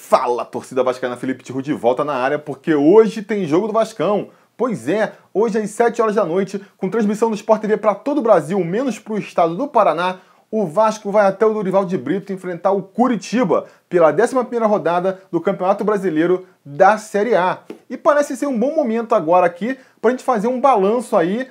Fala, torcida vascaína, Felipe Tiru de volta na área, porque hoje tem jogo do Vascão. Pois é, hoje às 7 horas da noite, com transmissão do Sport TV para todo o Brasil, menos para o estado do Paraná, o Vasco vai até o Dorival de Brito enfrentar o Curitiba pela 11ª rodada do Campeonato Brasileiro da Série A. E parece ser um bom momento agora aqui para a gente fazer um balanço aí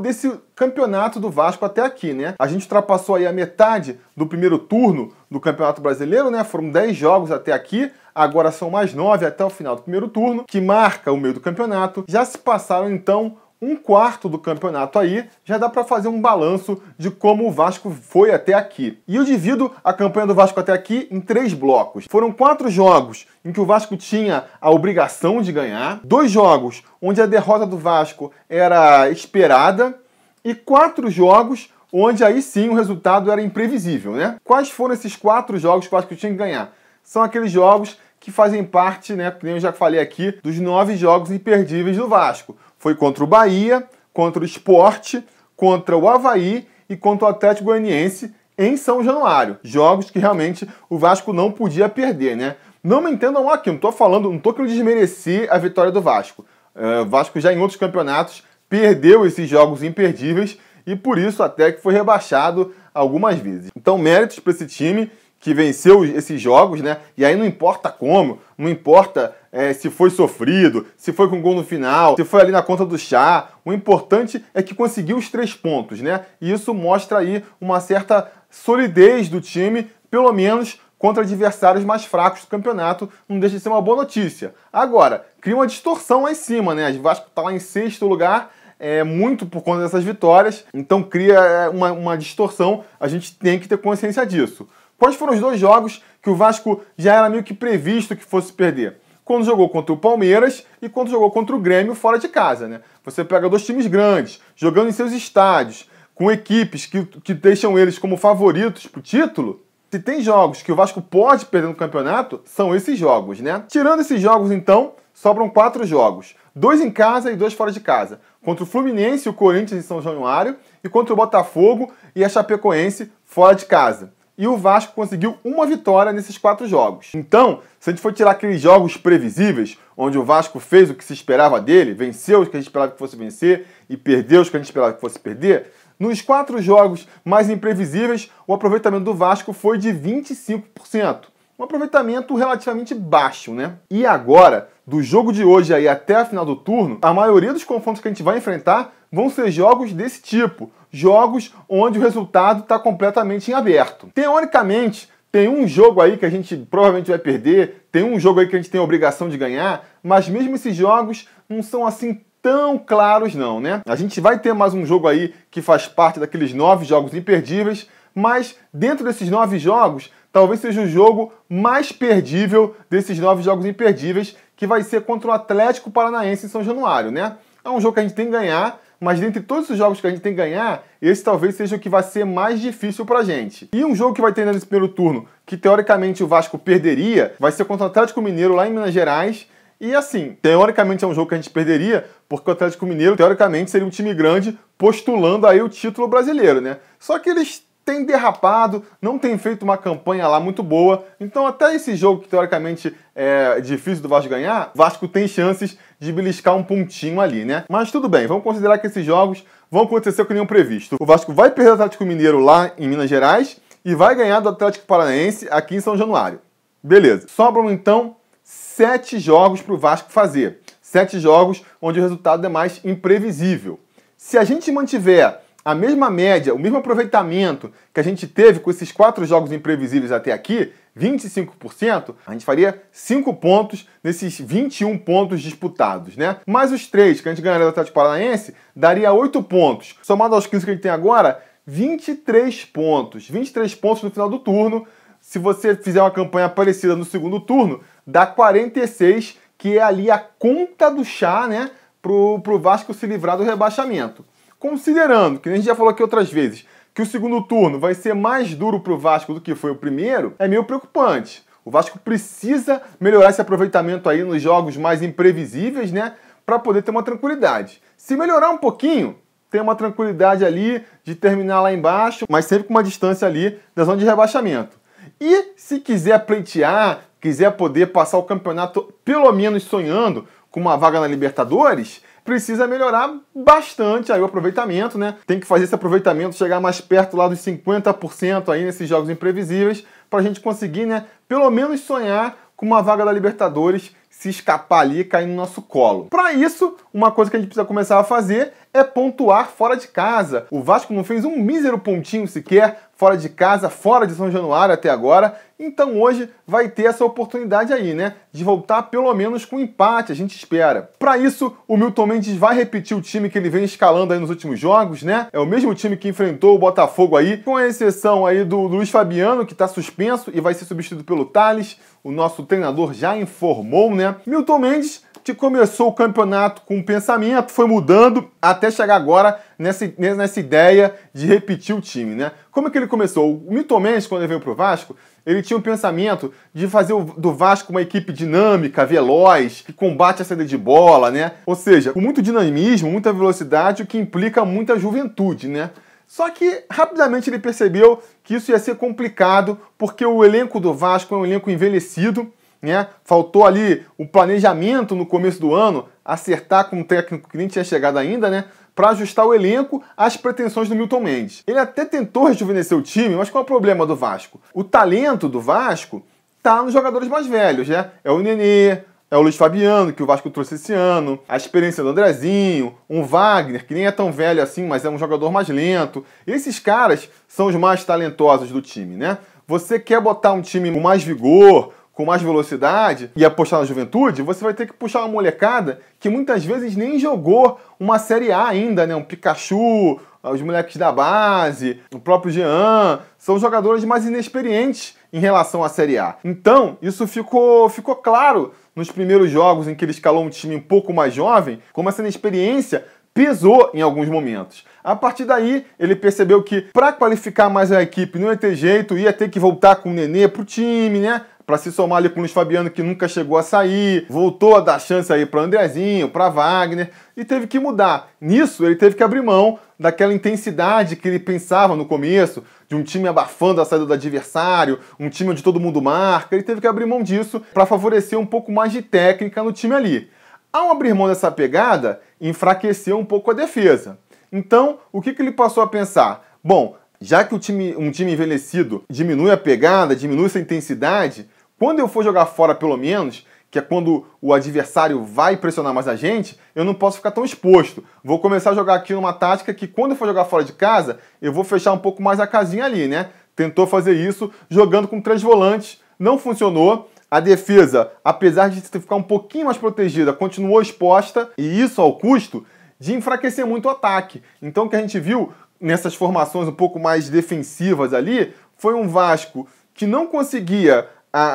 desse campeonato do Vasco até aqui, né? A gente ultrapassou aí a metade do primeiro turno do Campeonato Brasileiro, né? Foram 10 jogos até aqui, agora são mais 9 até o final do primeiro turno, que marca o meio do campeonato. Já se passaram, então, um quarto do campeonato aí, já dá para fazer um balanço de como o Vasco foi até aqui. E eu divido a campanha do Vasco até aqui em 3 blocos. Foram 4 jogos em que o Vasco tinha a obrigação de ganhar, 2 jogos onde a derrota do Vasco era esperada e 4 jogos onde aí sim o resultado era imprevisível, né? Quais foram esses 4 jogos que o Vasco tinha que ganhar? São aqueles jogos que fazem parte, né, como eu já falei aqui, dos 9 jogos imperdíveis do Vasco. Foi contra o Bahia, contra o Sport, contra o Avaí e contra o Atlético Goianiense em São Januário. Jogos que realmente o Vasco não podia perder, né? Não me entendam aqui, não tô querendo desmerecer a vitória do Vasco. O Vasco já em outros campeonatos perdeu esses jogos imperdíveis e por isso até que foi rebaixado algumas vezes. Então méritos para esse time que venceu esses jogos, né? E aí não importa como, não importa se foi sofrido, se foi com gol no final, se foi ali na conta do chá. O importante é que conseguiu os 3 pontos, né? E isso mostra aí uma certa solidez do time, pelo menos contra adversários mais fracos do campeonato. Não deixa de ser uma boa notícia. Agora, cria uma distorção lá em cima, né? O Vasco tá lá em 6º lugar, muito por conta dessas vitórias. Então cria uma distorção, a gente tem que ter consciência disso. Quais foram os 2 jogos que o Vasco já era meio que previsto que fosse perder? Quando jogou contra o Palmeiras e quando jogou contra o Grêmio fora de casa, né? Você pega 2 times grandes, jogando em seus estádios, com equipes que deixam eles como favoritos para o título. Se tem jogos que o Vasco pode perder no campeonato, são esses jogos, né? Tirando esses jogos, então, sobram 4 jogos. 2 em casa e 2 fora de casa. Contra o Fluminense e o Corinthians em São Januário e contra o Botafogo e a Chapecoense fora de casa. E o Vasco conseguiu uma vitória nesses 4 jogos. Então, se a gente for tirar aqueles jogos previsíveis, onde o Vasco fez o que se esperava dele, venceu os que a gente esperava que fosse vencer e perdeu os que a gente esperava que fosse perder, nos 4 jogos mais imprevisíveis, o aproveitamento do Vasco foi de 25%. Um aproveitamento relativamente baixo, né? E agora, do jogo de hoje aí até a final do turno, a maioria dos confrontos que a gente vai enfrentar vão ser jogos desse tipo. Jogos onde o resultado está completamente em aberto. Teoricamente, tem um jogo aí que a gente provavelmente vai perder, tem um jogo aí que a gente tem a obrigação de ganhar, mas mesmo esses jogos não são assim tão claros não, né? A gente vai ter mais um jogo aí que faz parte daqueles 9 jogos imperdíveis, mas dentro desses 9 jogos, talvez seja o jogo mais perdível desses 9 jogos imperdíveis, que vai ser contra o Atlético Paranaense em São Januário, né? É um jogo que a gente tem que ganhar, mas dentre todos os jogos que a gente tem que ganhar, esse talvez seja o que vai ser mais difícil pra gente. E um jogo que vai ter nesse primeiro turno, que teoricamente o Vasco perderia, vai ser contra o Atlético Mineiro lá em Minas Gerais. E assim, teoricamente é um jogo que a gente perderia, porque o Atlético Mineiro, teoricamente, seria um time grande postulando aí o título brasileiro, né? Só que eles têm derrapado, não têm feito uma campanha lá muito boa, então até esse jogo que teoricamente é difícil do Vasco ganhar, o Vasco tem chances de beliscar um pontinho ali, né? Mas tudo bem, vamos considerar que esses jogos vão acontecer como previsto. O Vasco vai perder o Atlético Mineiro lá em Minas Gerais e vai ganhar do Atlético Paranaense aqui em São Januário. Beleza. Sobram então 7 jogos para o Vasco fazer. 7 jogos onde o resultado é mais imprevisível. Se a gente mantiver a mesma média, o mesmo aproveitamento que a gente teve com esses 4 jogos imprevisíveis até aqui, 25%, a gente faria 5 pontos nesses 21 pontos disputados, né? Mais os 3 que a gente ganharia do Atlético Paranaense, daria 8 pontos. Somado aos 15 que a gente tem agora, 23 pontos. 23 pontos no final do turno. Se você fizer uma campanha parecida no segundo turno, dá 46, que é ali a conta do chá, né? Pro Vasco se livrar do rebaixamento. Considerando, que a gente já falou aqui outras vezes, que o segundo turno vai ser mais duro para o Vasco do que foi o primeiro, é meio preocupante. O Vasco precisa melhorar esse aproveitamento aí nos jogos mais imprevisíveis, né? Para poder ter uma tranquilidade. Se melhorar um pouquinho, tem uma tranquilidade ali de terminar lá embaixo, mas sempre com uma distância ali da zona de rebaixamento. E se quiser pleitear, quiser poder passar o campeonato pelo menos sonhando com uma vaga na Libertadores, precisa melhorar bastante aí o aproveitamento, né? Tem que fazer esse aproveitamento chegar mais perto lá dos 50% aí nesses jogos imprevisíveis para a gente conseguir, né, pelo menos sonhar com uma vaga da Libertadores, se escapar ali e cair no nosso colo. Para isso, uma coisa que a gente precisa começar a fazer é pontuar fora de casa. O Vasco não fez um mísero pontinho sequer fora de casa, fora de São Januário até agora. Então hoje vai ter essa oportunidade aí, né? De voltar pelo menos com empate, a gente espera. Para isso, o Milton Mendes vai repetir o time que ele vem escalando aí nos últimos jogos, né? É o mesmo time que enfrentou o Botafogo aí, com a exceção aí do Luiz Fabiano, que está suspenso e vai ser substituído pelo Thales. O nosso treinador já informou, né? Milton Mendes, que começou o campeonato com um pensamento, foi mudando até chegar agora nessa ideia de repetir o time, né? Como é que ele começou? O Milton Mendes, quando ele veio pro Vasco, ele tinha um pensamento de fazer do Vasco uma equipe dinâmica, veloz, que combate a saída de bola, né? Ou seja, com muito dinamismo, muita velocidade, o que implica muita juventude, né? Só que rapidamente ele percebeu que isso ia ser complicado, porque o elenco do Vasco é um elenco envelhecido, né? Faltou ali o planejamento no começo do ano, acertar com um técnico que nem tinha chegado ainda, né? Para ajustar o elenco às pretensões do Milton Mendes. Ele até tentou rejuvenescer o time, mas qual é o problema do Vasco? O talento do Vasco tá nos jogadores mais velhos, né? É o Nenê, é o Luiz Fabiano, que o Vasco trouxe esse ano, a experiência do Andrezinho, um Wagner, que nem é tão velho assim, mas é um jogador mais lento. Esses caras são os mais talentosos do time, né? Você quer botar um time com mais vigor, com mais velocidade e apostar na juventude, você vai ter que puxar uma molecada que muitas vezes nem jogou uma Série A ainda, né? Um Pikachu, os moleques da base, o próprio Jean, são jogadores mais inexperientes em relação à Série A. Então, isso ficou claro nos primeiros jogos em que ele escalou um time um pouco mais jovem, como essa inexperiência pesou em alguns momentos. A partir daí, ele percebeu que para qualificar mais a equipe não ia ter jeito, ia ter que voltar com o Nenê pro time, né? Para se somar ali com o Luiz Fabiano, que nunca chegou a sair, voltou a dar chance aí para Andrezinho, para Wagner, e teve que mudar. Nisso, ele teve que abrir mão daquela intensidade que ele pensava no começo, de um time abafando a saída do adversário, um time onde todo mundo marca. Ele teve que abrir mão disso para favorecer um pouco mais de técnica no time ali. Ao abrir mão dessa pegada, enfraqueceu um pouco a defesa. Então, o que ele passou a pensar? Bom, já que um time envelhecido diminui a pegada, diminui essa intensidade, quando eu for jogar fora pelo menos, que é quando o adversário vai pressionar mais a gente, eu não posso ficar tão exposto. Vou começar a jogar aqui numa tática que quando eu for jogar fora de casa, eu vou fechar um pouco mais a casinha ali, né? Tentou fazer isso jogando com 3 volantes, não funcionou. A defesa, apesar de ficar um pouquinho mais protegida, continuou exposta, e isso ao custo de enfraquecer muito o ataque. Então o que a gente viu nessas formações um pouco mais defensivas ali, foi um Vasco que não conseguia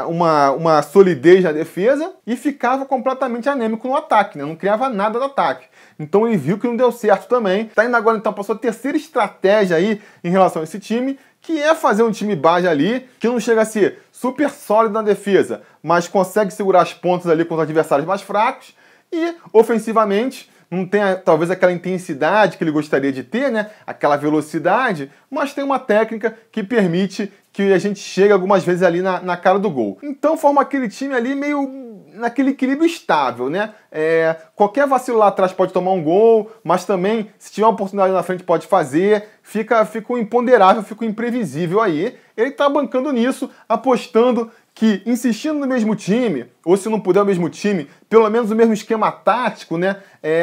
uma solidez na defesa e ficava completamente anêmico no ataque, né? Não criava nada no ataque. Então ele viu que não deu certo também. Tá indo agora então para sua terceira estratégia aí em relação a esse time, que é fazer um time base ali, que não chega a ser super sólido na defesa, mas consegue segurar as pontas ali contra adversários mais fracos e ofensivamente não tem talvez aquela intensidade que ele gostaria de ter, né? Aquela velocidade, mas tem uma técnica que permite que a gente chegue algumas vezes ali na cara do gol. Então forma aquele time ali meio naquele equilíbrio estável, né? Qualquer vacilo lá atrás pode tomar um gol, mas também, se tiver uma oportunidade na frente, pode fazer. Fica um imponderável, fica um imprevisível aí. Ele tá bancando nisso, apostando que insistindo no mesmo time, ou se não puder o mesmo time, pelo menos o mesmo esquema tático, né?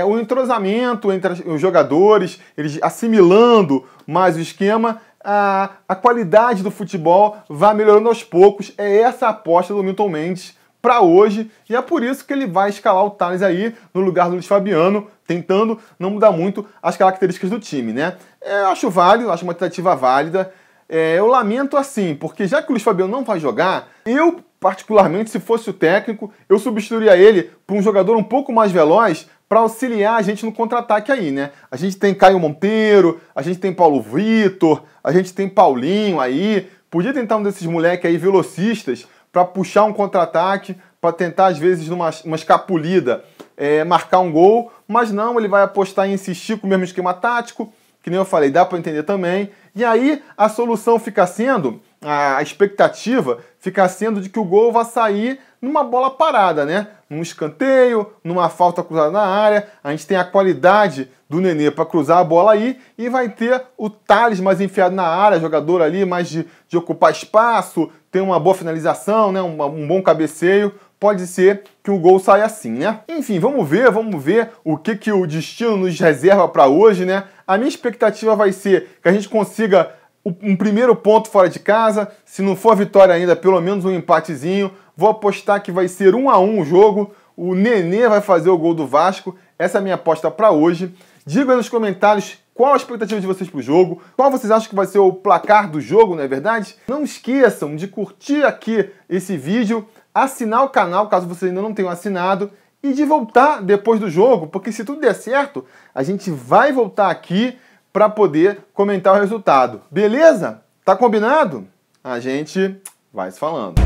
O entrosamento entre os jogadores, eles assimilando mais o esquema, a qualidade do futebol vai melhorando aos poucos. É essa a aposta do Milton Mendes para hoje, e é por isso que ele vai escalar o Thales aí no lugar do Luiz Fabiano, tentando não mudar muito as características do time, né? Eu acho válido, acho uma tentativa válida. Eu lamento assim, porque já que o Luiz Fabiano não vai jogar, eu, particularmente, se fosse o técnico, eu substituiria ele por um jogador um pouco mais veloz para auxiliar a gente no contra-ataque aí, né? A gente tem Caio Monteiro, a gente tem Paulo Vitor, a gente tem Paulinho aí. Podia tentar um desses moleques aí velocistas para puxar um contra-ataque, para tentar, às vezes, numa escapulida, marcar um gol, mas não, ele vai apostar em insistir com o mesmo esquema tático, que nem eu falei, dá para entender também. E aí a solução fica sendo a expectativa fica sendo de que o gol vai sair numa bola parada, né? Num escanteio, numa falta cruzada na área. A gente tem a qualidade do Nenê para cruzar a bola aí e vai ter o Thales mais enfiado na área, jogador ali mais de ocupar espaço, tem uma boa finalização, né? Um bom cabeceio. Pode ser que o gol saia assim, né? Enfim, vamos ver o que o destino nos reserva para hoje, né? A minha expectativa vai ser que a gente consiga um primeiro ponto fora de casa, se não for a vitória ainda, pelo menos um empatezinho. Vou apostar que vai ser 1-1 o jogo, o Nenê vai fazer o gol do Vasco, essa é a minha aposta para hoje. Diga aí nos comentários qual a expectativa de vocês para o jogo, qual vocês acham que vai ser o placar do jogo, não é verdade? Não esqueçam de curtir aqui esse vídeo, assinar o canal caso vocês ainda não tenham assinado e de voltar depois do jogo, porque se tudo der certo, a gente vai voltar aqui para poder comentar o resultado. Beleza? Tá combinado? A gente vai se falando.